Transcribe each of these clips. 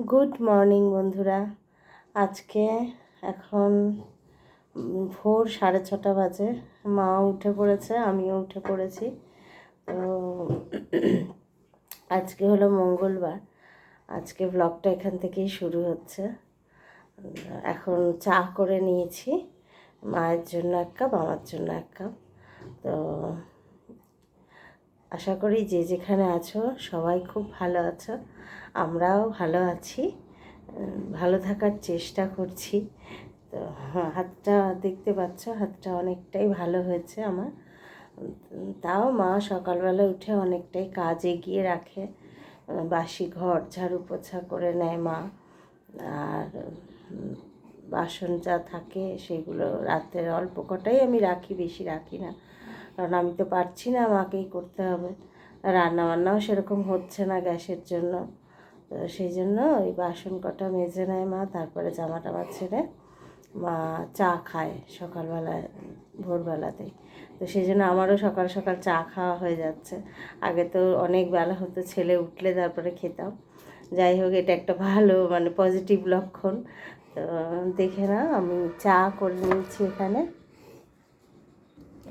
Good morning বন্ধুরা। আজকে এখন ভোর 6:30 বাজে। মা উঠে পড়েছে, আমিও উঠে পড়েছি। তো আজকে হলো মঙ্গলবার। আজকে ব্লগটা এখান থেকেই শুরু হচ্ছে। এখন চা করে নিয়েছি, মায়ের জন্য এক কাপ, আমার জন্য এক কাপ। তো আশা করি যে যেখানে আছো সবাই খুব ভালো আছো, আমরাও ভালো আছি, ভালো থাকার চেষ্টা করছি। তো হাতটা দেখতে পাচ্ছ, হাতটা অনেকটাই ভালো হয়েছে আমার। তাও মা সকালবেলা উঠে অনেকটাই কাজ এগিয়ে রাখে। বাসি ঘর ঝাড়ু পোছা করে নেয় মা, আর বাসন যা থাকে সেগুলো রাতের অল্প কটাই আমি রাখি, বেশি রাখি না, কারণ আমি তো পারছি না, আমাকেই করতে হবে। রান্না বান্নাও সেরকম হচ্ছে না গ্যাসের জন্য। তো সেই জন্য ওই বাসন কটা মেজে নেয় মা, তারপরে জামা টামা ছেড়ে মা চা খায় সকালবেলায়, ভোরবেলাতেই। তো সেই জন্য আমারও সকাল সকাল চা খাওয়া হয়ে যাচ্ছে। আগে তো অনেক বেলা হতো, ছেলে উঠলে তারপরে খেতাম। যাই হোক, এটা একটা ভালো পজিটিভ লক্ষণ। তো দেখে না, আমি চা করে নিয়েছি এখানে।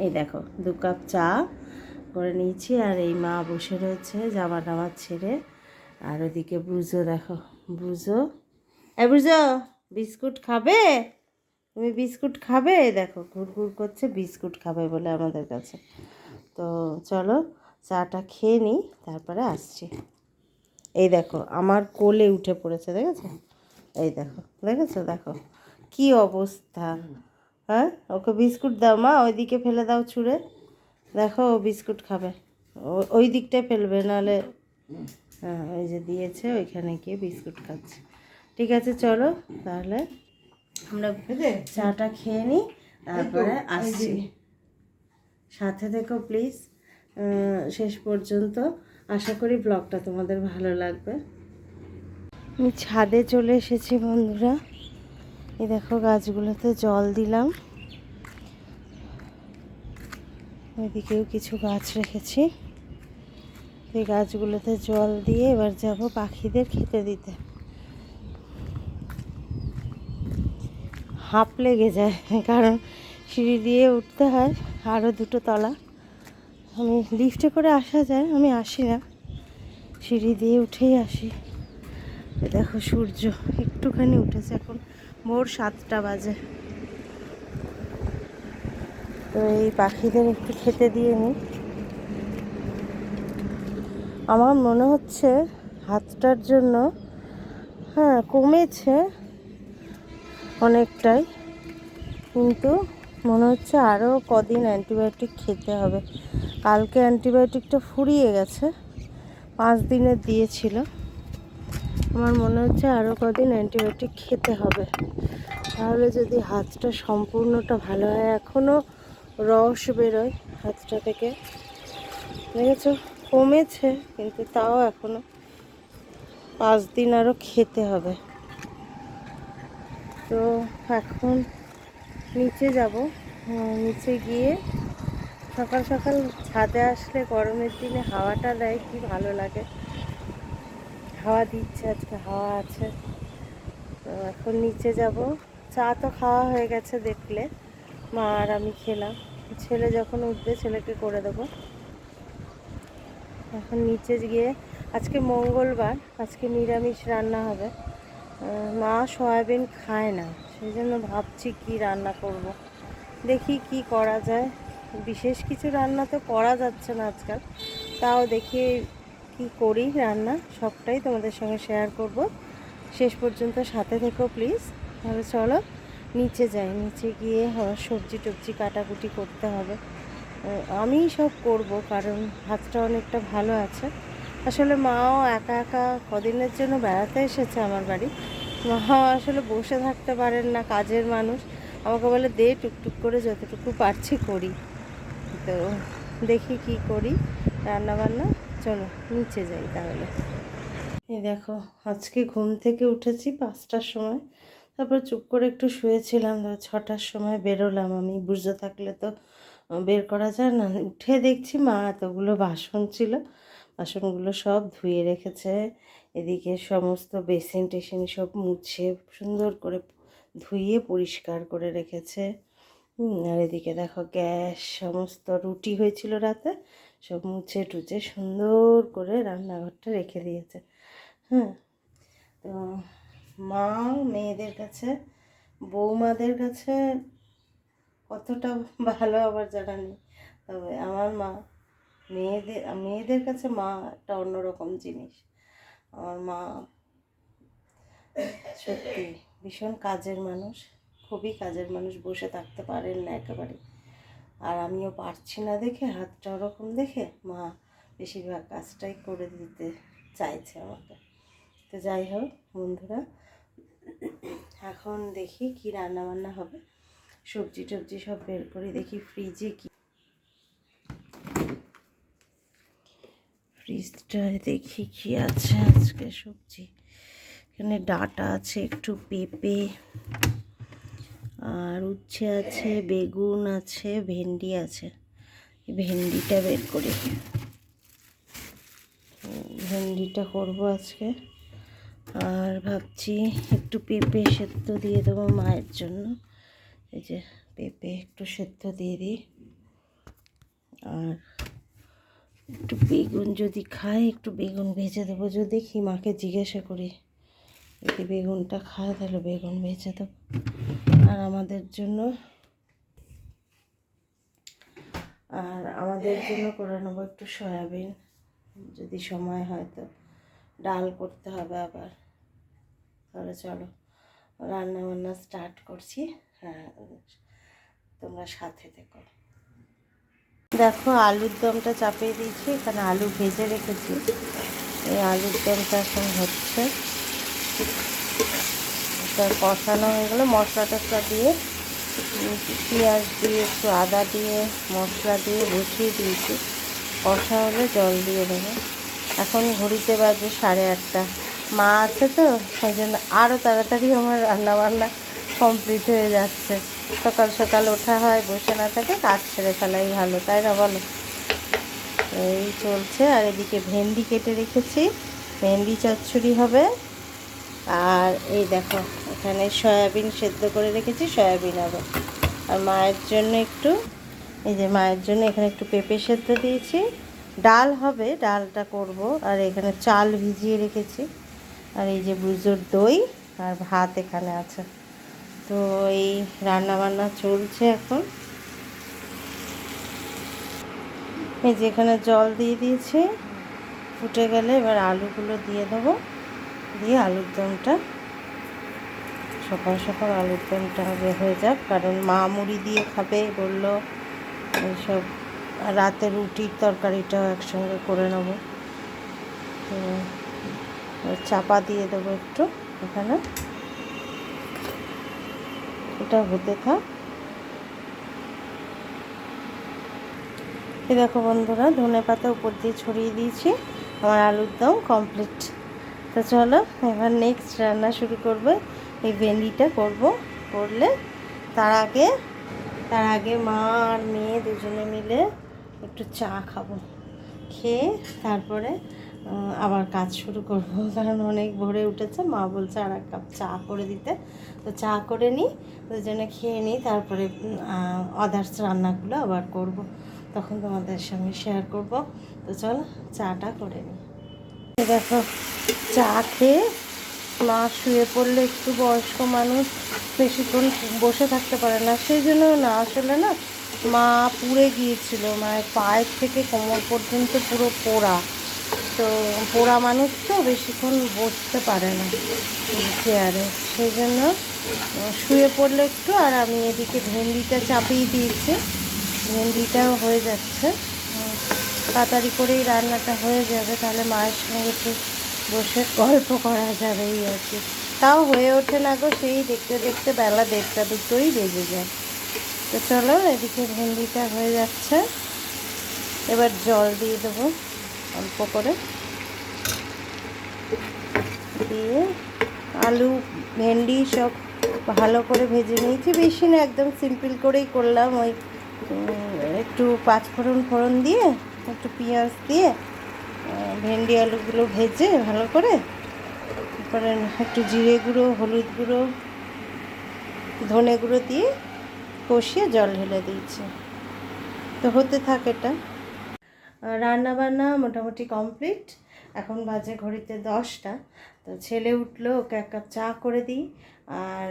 এই দেখো 2 কাপ চা করে নিয়েছি, আর এই মা বসে রয়েছে জামা টামা ছেড়ে। আর ওদিকে ব্রুজো দেখো, ব্রুজো, ব্রুজো বিস্কুট খাবে? তুমি বিস্কুট খাবে? দেখো ঘুরঘুর করছে, বিস্কুট খাবে বলে আমাদের কাছে। তো চলো চাটা খেয়ে নিই, তারপরে আসছি। এই দেখো আমার কোলে উঠে পড়েছে, দেখেছো? এই দেখো, দেখেছো? দেখো কি অবস্থা। হ্যাঁ, ওকে বিস্কুট দাও মা, ওইদিকে ফেলে দাও ছুঁড়ে। দেখো ও বিস্কুট খাবে, ওই দিকটায় ফেলবে, নাহলে। হ্যাঁ, ওই যে দিয়েছে ওইখানে গিয়ে বিস্কুট খাচ্ছে। ঠিক আছে, চলো তাহলে আমরা চাটা খেয়ে নিই, তারপরে আসছি। সাথে থেকো প্লিজ শেষ পর্যন্ত। আশা করি ব্লগটা তোমাদের ভালো লাগবে। আমি ছাদে চলে এসেছি বন্ধুরা। এই দেখো গাছগুলোতে জল দিলাম, ওইদিকেও কিছু গাছ রেখেছি। এই গাছগুলোতে জল দিয়ে এবার যাব পাখিদের খেতে দিতে। হাঁপ লেগে যায়, কারণ সিঁড়ি দিয়ে উঠতে হয় আরও 2টো তলা। আমি লিফটে করে আসা যায়, আমি আসি না, সিঁড়ি দিয়ে উঠেই আসি। দেখো সূর্য একটুখানি উঠেছে, এখন ভোর 7টা বাজে। তো এই পাখিদের একটু খেতে দিয়ে নিই। আমার মনে হচ্ছে হাতটার জন্য, হ্যাঁ কমেছে অনেকটাই, কিন্তু মনে হচ্ছে আরও কদিন অ্যান্টিবায়োটিক খেতে হবে। কালকে অ্যান্টিবায়োটিকটা ফুরিয়ে গেছে, 5 দিনের দিয়েছিল। আমার মনে হচ্ছে আরও কদিন অ্যান্টিবায়োটিক খেতে হবে, তাহলে যদি হাতটা সম্পূর্ণটা ভালো হয়। এখনও রস বেরোয় হাতটা থেকে, দেখেছো? কমেছে, কিন্তু তাও এখনও 5 দিন আরও খেতে হবে। তো এখন নিচে যাব, নিচে গিয়ে সকাল সকাল ছাদে আসলে গরমের দিনে হাওয়াটা দেয়, কি ভালো লাগে। হাওয়া দিচ্ছে, আজকে হাওয়া আছে। তো এখন নিচে যাব। চা তো খাওয়া হয়ে গেছে দেখলে, মা আর আমি খেলাম। ছেলে যখন উঠবে ছেলেকে করে দেবো। এখন নিচে গিয়ে, আজকে মঙ্গলবার, আজকে নিরামিষ রান্না হবে। মা সয়াবিন খায় না, সেই জন্য ভাবছি কি রান্না করব। দেখি কি করা যায়। বিশেষ কিছু রান্না তো করা যাচ্ছে না আজকাল, তাও দেখি কি করি রান্না, সবটাই তোমাদের সঙ্গে শেয়ার করব। শেষ পর্যন্ত সাথে থেকো প্লিজ। তাহলে চলো নিচে যাই, নিচে গিয়ে সবজি টবজি কাটাকুটি করতে হবে। আমি সব করব, কারণ হাতটা অনেকটা ভালো আছে। আসলে মাও একা একা কদিনের জন্য বেড়াতে এসেছে আমার বাড়ি। মা আসলে বসে থাকতে পারেন না, কাজের মানুষ। আমাকে বলে দে, টুকটুক করে যতটুকু পারছি করি। তো দেখি কি করি রান্নাবান্না। চলো নিচে যাই তাহলে। এই দেখো, আজকে ঘুম থেকে উঠেছি 5টার সময়, তারপর চুপ করে একটু শুয়েছিলাম। 6টার সময় বেরোলাম আমি, বুঝতে থাকলে তো বের করা যায় না। উঠে দেখছি মা এতগুলো বাসন ছিল, বাসনগুলো সব ধুয়ে রেখেছে। এদিকে সমস্ত বেসিন টেসিন সব মুছে সুন্দর করে ধুয়ে পরিষ্কার করে রেখেছে। আর এদিকে দেখো গ্যাস সমস্ত রুটি হয়েছিল রাতে, সব মুছে টুচে সুন্দর করে রান্নাঘরটা রেখে দিয়েছে। হ্যাঁ, তো মা মেয়েদের কাছে, বৌমাদের কাছে কতটা ভালো আবার জানা নেই, তবে আমার মা মেয়েদের কাছে মা একটা অন্যরকম জিনিস। আমার মা সত্যি ভীষণ কাজের মানুষ, খুবই কাজের মানুষ, বসে থাকতে পারেন না একেবারে। আর আমিও পারছি না দেখে, হাতটা ওরকম দেখে মা বেশিরভাগ কাজটাই করে দিতে চাইছে আমাকে। তো যাই হোক বন্ধুরা, এখন দেখি কি রান্না বান্না হবে। সবজি টবজি সব বের করে দেখি ফ্রিজটায় দেখি কি আছে আজকে সবজি। এখানে ডাঁটা আছে, একটু পেঁপে আর উচ্ছে আছে, বেগুন আছে, ভেন্ডি আছে। ভেন্ডিটা বের করি, ভেন্ডিটা করবো আজকে। আর ভাবছি একটু পেঁপে সেদ্ধ দিয়ে দেবো মায়ের জন্য। এই যে পেঁপে একটু সেদ্ধ দিয়ে দিই। আর একটু বেগুন যদি খায়, একটু বেগুন ভেজে দেবো। যদি দেখি মাকে জিজ্ঞাসা করি, যদি বেগুনটা খায় তাহলে বেগুন ভেজে দেবো। আর আমাদের জন্য করে নেবো একটু সয়াবিন, যদি সময় হয় তো। ডাল করতে হবে আবার। তাহলে চলো রান্না বান্না স্টার্ট করছি। হ্যাঁ, তোমরা সাথে থেকো। দেখো আলুর দমটা চাপিয়ে দিয়েছি, এখানে আলু ভেজে রেখেছি। এই আলুর দমটা এখন হচ্ছে, এটা কষানো হয়ে গেলে মশলা টশলা দিয়ে, পেঁয়াজ দিয়ে একটু আদা দিয়ে মশলা দিয়ে বসিয়ে দিয়েছি। কষা হলে জল দিয়ে দেবো। এখন ঘড়িতে বাজে 8:30। মা আছে তো, সেই জন্য আরও তাড়াতাড়ি আমার রান্নাবান্না কমপ্লিট হয়ে যাচ্ছে। সকাল সকাল ওঠা হয়, বসে না থাকে, কাজ ছেড়ে ফেলাই ভালো, তাই না বলো? এই চলছে। আর এদিকে ভেন্ডি কেটে রেখেছি, ভেন্ডি চচ্চড়ি হবে। আর এই দেখো এখানে সয়াবিন সেদ্ধ করে রেখেছি, সয়াবিন হবে। আর মায়ের জন্য একটু, এই যে মায়ের জন্য এখানে একটু পেঁপে সেদ্ধ দিয়েছি। ডাল হবে, ডালটা করব। আর এখানে চাল ভিজিয়ে রেখেছি। আর এই যে বুজোর দই আর ভাত এখানে আছে। তো এই রান্নাবান্না চলছে এখন। এই যে এখানে জল দিয়ে দিয়েছি, ফুটে গেলে এবার আলুগুলো দিয়ে দেবো। দিয়ে আলুর দমটা, সকাল সকাল আলুর দমটা হয়ে যাক, কারণ মা মুড়ি দিয়ে খাবে বললো। এইসব রাতে রুটির তরকারিটাও একসঙ্গে করে নেব। তো চাপা দিয়ে দেবো একটু এখানে, এটা হতে থাক। এই দেখো বন্ধুরা, ধনেপাতা উপর দিয়ে ছড়িয়ে দিয়েছি। আমার আলুর দম কমপ্লিট। তো চলো এবার নেক্সট রান্না শুরু করবো। এই ভেন্ডিটা করলে তার আগে মা আর মেয়ে দুজনে মিলে একটু চা খাবো। খেয়ে তারপরে আবার কাজ শুরু করবো, কারণ অনেক ভোরে উঠেছে। মা বলছে আর এক কাপ চা করে দিতে। তো চা করে নিই, দুজনে খেয়ে নিই, তারপরে আদার্স রান্নাগুলো আবার করব, তখন তোমাদের সঙ্গে শেয়ার করব। তো চলো চাটা করে নিই। দেখো চা খেয়ে মা শুয়ে পড়লে, একটু বয়স্ক মানুষ বেশিক্ষণ বসে থাকতে পারে না, সেই জন্য না আসলে না মা পুড়ে গিয়েছিল, মায়ের পায়ের থেকে কোমর পর্যন্ত পুরো পোড়া। তো পোড়া মানুষ তো বেশিক্ষণ বসতে পারে না চেয়ারে, সেই জন্য শুয়ে পড়লে একটু। আর আমি এদিকে ভেন্ডিটা চাপিয়ে দিয়েছি, ভেন্ডিটাও হয়ে যাচ্ছে। তাড়াতাড়ি করেই রান্নাটা হয়ে যাবে, তাহলে মায়ের সঙ্গে একটু বসে গল্প করা যাবে এই আর কি। তাও হয়ে ওঠে না গো, সেই দেখতে দেখতে বেলা 1:30 2টোই বেজে যায়। তো চলো এদিকে ভেন্ডিটা হয়ে যাচ্ছে, এবার জল দিয়ে দেবো অল্প করে, দিয়ে আলু ভেন্ডি সব ভালো করে ভেজে নিয়েছি। বেশি না, একদম সিম্পল করেই করলাম। ওই একটু 5 ফোড়ন দিয়ে, একটু পেঁয়াজ দিয়ে ভেন্ডি আলুগুলো ভেজে ভালো করে তারপরে একটু জিরে গুঁড়ো, হলুদ গুঁড়ো, ধনে গুঁড়ো দিয়ে কষিয়ে জল ঢেলে দিয়েছি। তো হতে থাকে এটা। রান্না বান্না মোটামুটি কমপ্লিট। এখন বাজে ঘড়িতে 10টা। তো ছেলে উঠলো, ওকে এক কাপ চা করে দিই। আর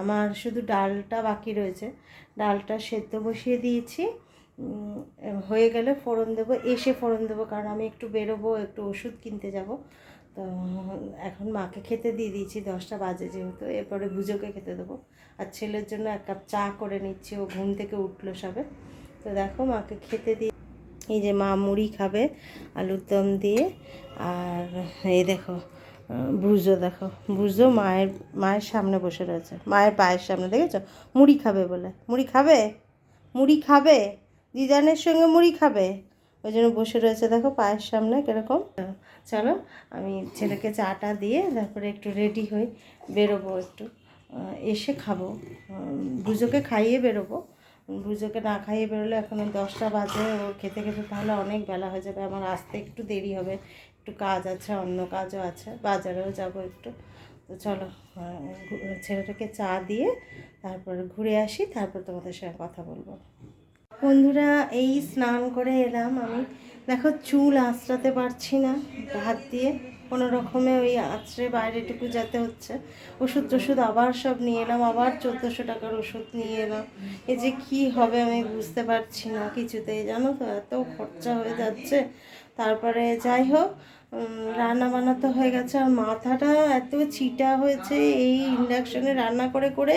আমার শুধু ডালটা বাকি রয়েছে, ডালটা সেদ্ধ বসিয়ে দিয়েছি। হয়ে গেলে ফোড়ন দেবো, এসে ফোড়ন দেবো, কারণ আমি একটু বেরোবো, একটু ওষুধ কিনতে যাব। তো এখন মাকে খেতে দিয়ে দিয়েছি, 10টা বাজে যেহেতু। এরপরে বুঝোকে খেতে দেবো। আর ছেলের জন্য এক কাপ চা করে নিচ্ছি, ও ঘুম থেকে উঠলো সবে। তো দেখো মাকে খেতে দিয়ে, এই যে মা মুড়ি খাবে আলুর দম দিয়ে। আর এই দেখো বুঝো, দেখো বুঝো মায়ের সামনে বসে রয়েছে, মায়ের পায়ের সামনে, দেখেছো? মুড়ি খাবে বলে। মুড়ি খাবে, মুড়ি খাবে, দিদানের সঙ্গে মুড়ি খাবে, ওই জন্য বসে রয়েছে। দেখো পায়ের সামনে কীরকম। চলো আমি ছেলেকে চাটা দিয়ে তারপরে একটু রেডি হই, বেরোবো একটু, এসে খাবো। বুঝোকে খাইয়ে বেরোবো। বুঝোকে না খাইয়ে বেরোলে এখনও 10টা বাজে, ওর খেতে খেতে তাহলে অনেক বেলা হয়ে যাবে। আমার আসতে একটু দেরি হবে, একটু কাজ আছে, অন্য কাজও আছে, বাজারেও যাব একটু। তো চলো ছেলেটাকে চা দিয়ে তারপর ঘুরে আসি, তারপর তোমাদের সঙ্গে কথা বলবো। বন্ধুরা এই স্নান করে এলাম আমি। দেখো চুল আঁচড়াতে পারছি না হাত দিয়ে, কোনো রকমে ওই আঁচড়ে বাইরেটুকু যেতে হচ্ছে। ওষুধ টষুধ আবার সব নিয়ে এলাম, আবার 1400 টাকার ওষুধ নিয়ে এলাম। এই যে কী হবে আমি বুঝতে পারছি না কিছুতেই, জানো তো, এত খরচা হয়ে যাচ্ছে। তারপরে যাই হোক, রান্না বান্না তো হয়ে গেছে। আর মাথাটা এত চিটা হয়েছে এই ইন্ডাকশনে রান্না করে করে,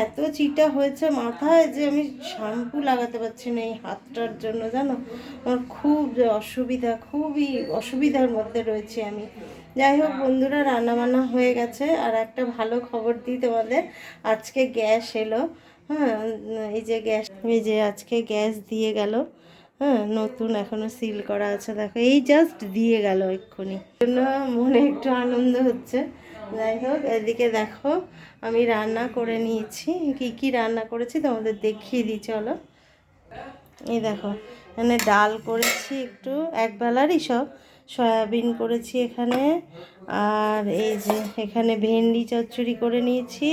এত চিটা হয়েছে মাথায় যে আমি শ্যাম্পু লাগাতে পারছি না এই হাতটার জন্য, জানো। আমার খুব অসুবিধা, খুবই অসুবিধার মধ্যে রয়েছি আমি। যাই হোক বন্ধুরা, রান্নাবান্না হয়ে গেছে। আর একটা ভালো খবর দিই তোমাদের, আজকে গ্যাস এলো। হ্যাঁ, এই যে গ্যাস, এই যে আজকে গ্যাস দিয়ে গেল। হ্যাঁ, নতুন, এখনও সিল করা আছে। দেখো এই জাস্ট দিয়ে গেল এক্ষুনি, জন্য মনে একটু আনন্দ হচ্ছে। যাই হোক, এদিকে দেখো আমি রান্না করে নিয়েছি। কি কি রান্না করেছি তোমাদের দেখিয়ে দিই, চলো। এই দেখো এখানে ডাল করেছি, একটু একবেলারই সব, সয়াবিন করেছি এখানে। আর এই যে এখানে ভেন্ডি চচ্চড়ি করে নিয়েছি।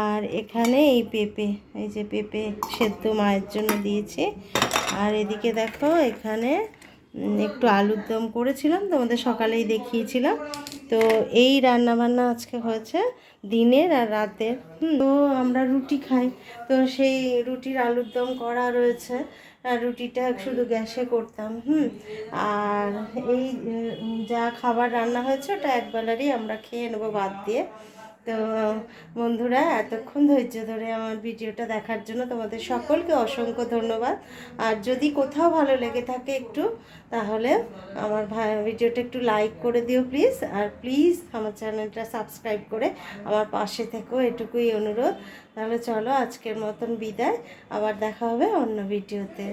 আর এখানে এই পেঁপে, এই যে পেঁপে সেদ্ধ মায়ের জন্য দিয়েছি। আর এদিকে দেখো এখানে একটু আলুর দম করেছিলাম, তোমাদের সকালেই দেখিয়েছিলাম। তো এই রান্নাবান্না আজকে হয়েছে দিনের আর রাতের। তো আমরা রুটি খাই, তো সেই রুটির আলুর দম করা রয়েছে। আর রুটিটা শুধু গ্যাসে করতাম। আর এই যা খাবার রান্না হয়েছে ওটা একবেলারই আমরা খেয়ে নেবো ভাত দিয়ে। তো বন্ধুরা, এতক্ষণ ধৈর্য ধরে আমার ভিডিওটা দেখার জন্য তোমাদের সকলকে অসংখ্য ধন্যবাদ। আর যদি কোথাও ভালো লেগে থাকে একটু, তাহলে আমার ভিডিওটা একটু লাইক করে দিও প্লিজ। আর প্লিজ আমার চ্যানেলটা সাবস্ক্রাইব করে আমার পাশে থেকো, এটুকুই অনুরোধ। তাহলে চলো আজকের মতন বিদায়, আবার দেখা হবে অন্য ভিডিওতে।